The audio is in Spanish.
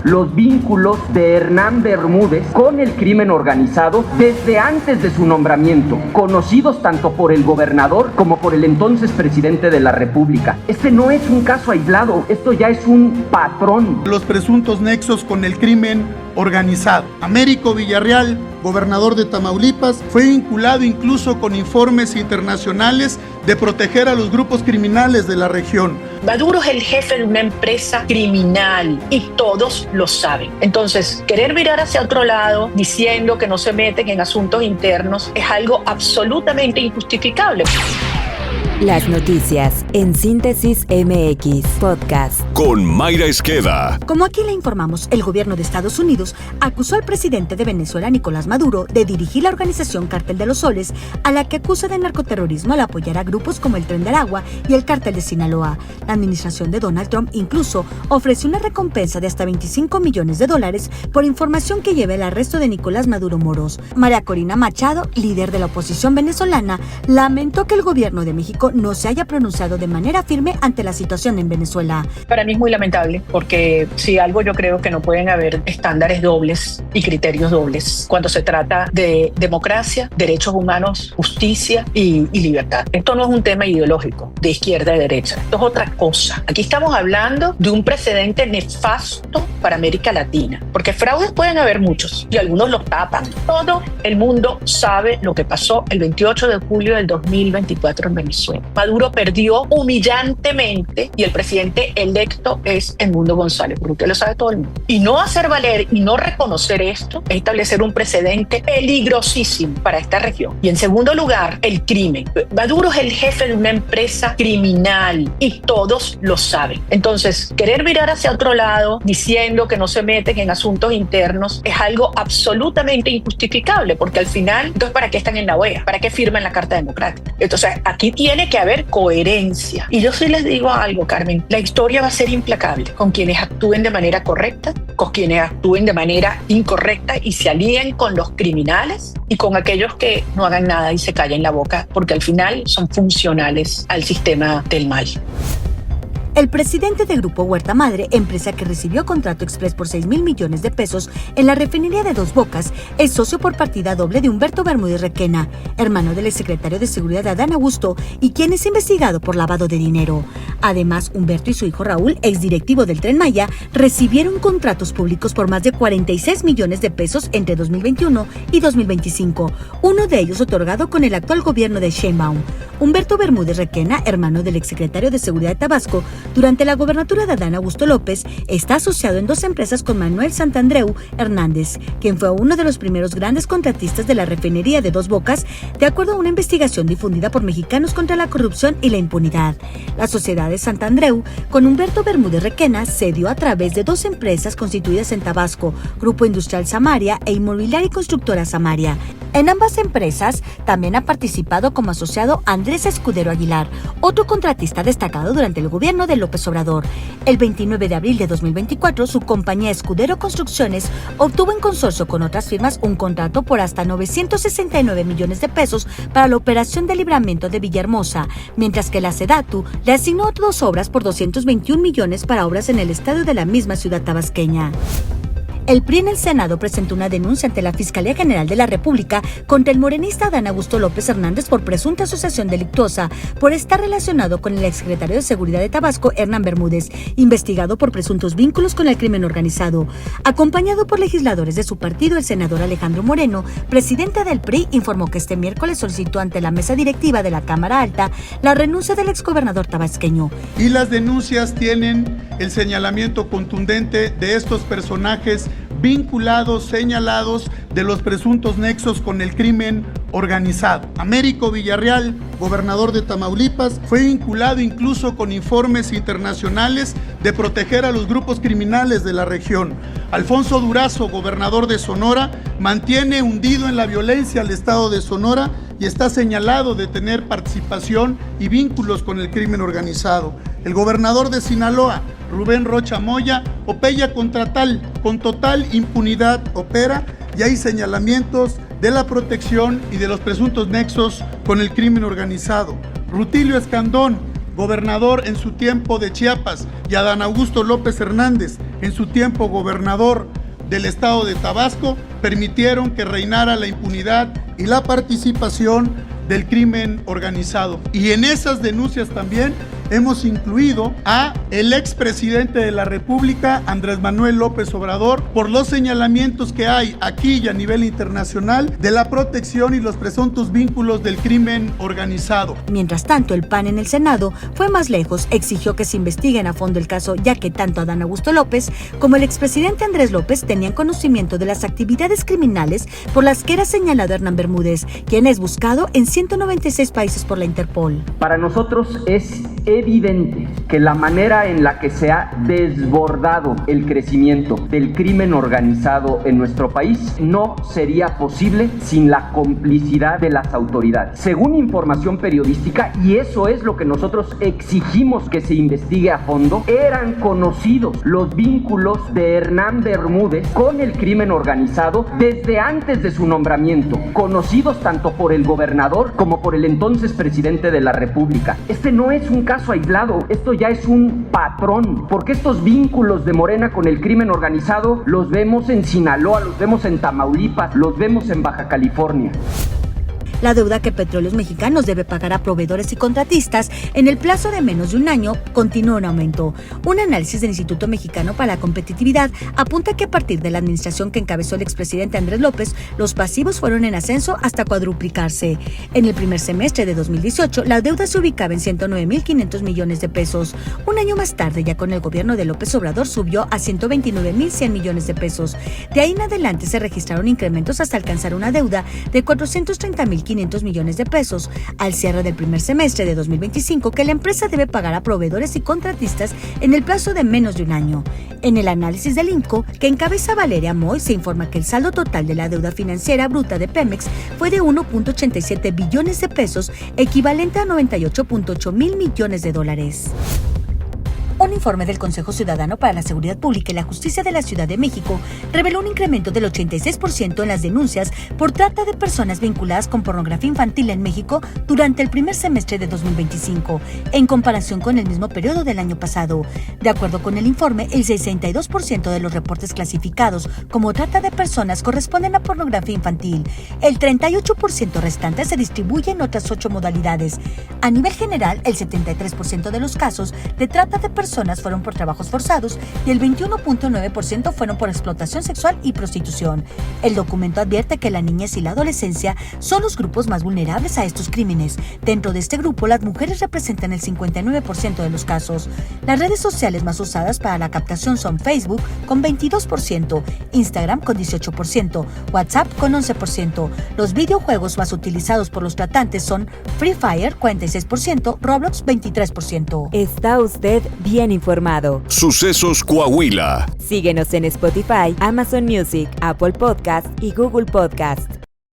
los vínculos de Hernán Bermúdez con el crimen organizado desde antes de su nombramiento, conocidos tanto por el gobernador como por el entonces presidente de la República. Este no es un caso aislado, esto ya es un patrón. Los presuntos nexos con el crimen organizado. Américo Villarreal, gobernador de Tamaulipas, fue vinculado incluso con informes internacionales de proteger a los grupos criminales de la región. Maduro es el jefe de una empresa criminal y todos lo saben. Entonces, querer mirar hacia otro lado diciendo que no se meten en asuntos internos es algo absolutamente injustificable. Las noticias en Síntesis MX Podcast. Con Mayra Esqueda. Como aquí le informamos, el gobierno de Estados Unidos acusó al presidente de Venezuela, Nicolás Maduro, de dirigir la organización Cártel de los Soles, a la que acusa de narcoterrorismo al apoyar a grupos como el Tren del Agua y el Cártel de Sinaloa. La administración de Donald Trump incluso ofreció una recompensa de hasta $25 millones por información que lleve al arresto de Nicolás Maduro Moros. María Corina Machado, líder de la oposición venezolana, lamentó que el gobierno de México no se haya pronunciado de manera firme ante la situación en Venezuela. Para mí es muy lamentable porque si algo yo creo que no pueden haber estándares dobles y criterios dobles cuando se trata de democracia, derechos humanos, justicia y libertad. Esto no es un tema ideológico de izquierda y derecha, esto es otra cosa. Aquí estamos hablando de un precedente nefasto para América Latina, porque fraudes pueden haber muchos y algunos los tapan. Todo el mundo sabe lo que pasó el 28 de julio del 2024 en Venezuela. Maduro perdió humillantemente y el presidente electo es Edmundo González, porque usted lo sabe todo el mundo. Y no hacer valer y no reconocer esto es establecer un precedente peligrosísimo para esta región. Y en segundo lugar, el crimen. Maduro es el jefe de una empresa criminal y todos lo saben. Entonces, querer mirar hacia otro lado diciendo que no se meten en asuntos internos es algo absolutamente injustificable, porque al final, entonces, ¿para qué están en la OEA? ¿Para qué firman la Carta Democrática? Entonces, aquí tiene que haber coherencia. Y yo sí les digo algo, Carmen, la historia va a ser implacable con quienes actúen de manera correcta, con quienes actúen de manera incorrecta y se alíen con los criminales y con aquellos que no hagan nada y se callen la boca, porque al final son funcionales al sistema del mal. El presidente del Grupo Huerta Madre, empresa que recibió contrato express por $6,000 millones en la refinería de Dos Bocas, es socio por partida doble de Humberto Bermúdez Requena, hermano del exsecretario de Seguridad de Adán Augusto y quien es investigado por lavado de dinero. Además, Humberto y su hijo Raúl, exdirectivo del Tren Maya, recibieron contratos públicos por más de $46 millones entre 2021 y 2025, uno de ellos otorgado con el actual gobierno de Sheinbaum. Humberto Bermúdez Requena, hermano del exsecretario de Seguridad de Tabasco, durante la gobernatura de Adán Augusto López, está asociado en 2 empresas con Manuel Santandreu Hernández, quien fue uno de los primeros grandes contratistas de la refinería de Dos Bocas, de acuerdo a una investigación difundida por Mexicanos contra la Corrupción y la Impunidad. La sociedad de Santandreu, con Humberto Bermúdez Requena, se dio a través de 2 empresas constituidas en Tabasco, Grupo Industrial Samaria e Inmobiliaria y Constructora Samaria. En ambas empresas también ha participado como asociado Andrés Escudero Aguilar, otro contratista destacado durante el gobierno de López Obrador. El 29 de abril de 2024, su compañía Escudero Construcciones obtuvo en consorcio con otras firmas un contrato por hasta $969 millones para la operación de libramiento de Villahermosa, mientras que la SEDATU le asignó otras obras por $221 millones para obras en el estadio de la misma ciudad tabasqueña. El PRI en el Senado presentó una denuncia ante la Fiscalía General de la República contra el morenista Adán Augusto López Hernández por presunta asociación delictuosa por estar relacionado con el exsecretario de Seguridad de Tabasco, Hernán Bermúdez, investigado por presuntos vínculos con el crimen organizado. Acompañado por legisladores de su partido, el senador Alejandro Moreno, presidente del PRI, informó que este miércoles solicitó ante la mesa directiva de la Cámara Alta la renuncia del exgobernador tabasqueño. Y las denuncias tienen el señalamiento contundente de estos personajes vinculados, señalados de los presuntos nexos con el crimen organizado. Américo Villarreal, gobernador de Tamaulipas, fue vinculado incluso con informes internacionales de proteger a los grupos criminales de la región. Alfonso Durazo, gobernador de Sonora, mantiene hundido en la violencia al estado de Sonora y está señalado de tener participación y vínculos con el crimen organizado. El gobernador de Sinaloa, Rubén Rocha Moya, opera con total impunidad y hay señalamientos de la protección y de los presuntos nexos con el crimen organizado. Rutilio Escandón, gobernador en su tiempo de Chiapas, y Adán Augusto López Hernández, en su tiempo gobernador del estado de Tabasco, permitieron que reinara la impunidad y la participación del crimen organizado. Y en esas denuncias también hemos incluido a el expresidente de la República, Andrés Manuel López Obrador, por los señalamientos que hay aquí y a nivel internacional de la protección y los presuntos vínculos del crimen organizado. Mientras tanto, el PAN en el Senado fue más lejos, exigió que se investiguen a fondo el caso, ya que tanto Adán Augusto López como el expresidente Andrés López tenían conocimiento de las actividades criminales por las que era señalado Hernán Bermúdez, quien es buscado en 196 países por la Interpol. Para nosotros es evidente que la manera en la que se ha desbordado el crecimiento del crimen organizado en nuestro país no sería posible sin la complicidad de las autoridades. Según información periodística, y eso es lo que nosotros exigimos que se investigue a fondo, eran conocidos los vínculos de Hernán Bermúdez con el crimen organizado desde antes de su nombramiento, conocidos tanto por el gobernador como por el entonces presidente de la República. Este no es un caso aislado, esto ya es un patrón, porque estos vínculos de Morena con el crimen organizado los vemos en Sinaloa, los vemos en Tamaulipas, los vemos en Baja California. La deuda que Petróleos Mexicanos debe pagar a proveedores y contratistas en el plazo de menos de un año continúa en aumento. Un análisis del Instituto Mexicano para la Competitividad apunta que a partir de la administración que encabezó el expresidente Andrés López, los pasivos fueron en ascenso hasta cuadruplicarse. En el primer semestre de 2018, la deuda se ubicaba en 109.500 millones de pesos. Un año más tarde, ya con el gobierno de López Obrador, subió a 129.100 millones de pesos. De ahí en adelante se registraron incrementos hasta alcanzar una deuda de 430.500 millones de pesos al cierre del primer semestre de 2025 que la empresa debe pagar a proveedores y contratistas en el plazo de menos de un año. En el análisis del INCO, que encabeza Valeria Moy, se informa que el saldo total de la deuda financiera bruta de Pemex fue de 1.87 billones de pesos, equivalente a 98.8 mil millones de dólares. Un informe del Consejo Ciudadano para la Seguridad Pública y la Justicia de la Ciudad de México reveló un incremento del 86% en las denuncias por trata de personas vinculadas con pornografía infantil en México durante el primer semestre de 2025, en comparación con el mismo periodo del año pasado. De acuerdo con el informe, el 62% de los reportes clasificados como trata de personas corresponden a pornografía infantil. El 38% restante se distribuye en otras 8 modalidades. A nivel general, el 73% de los casos de trata de personas fueron por trabajos forzados y el 21.9% fueron por explotación sexual y prostitución. El documento advierte que la niñez y la adolescencia son los grupos más vulnerables a estos crímenes. Dentro de este grupo, las mujeres representan el 59% de los casos. Las redes sociales más usadas para la captación son Facebook con 22%, Instagram con 18%, WhatsApp con 11%. Los videojuegos más utilizados por los tratantes son Free Fire 46%, Roblox 23%. Está usted bien informado. Sucesos Coahuila. Síguenos en Spotify, Amazon Music, Apple Podcast y Google Podcast.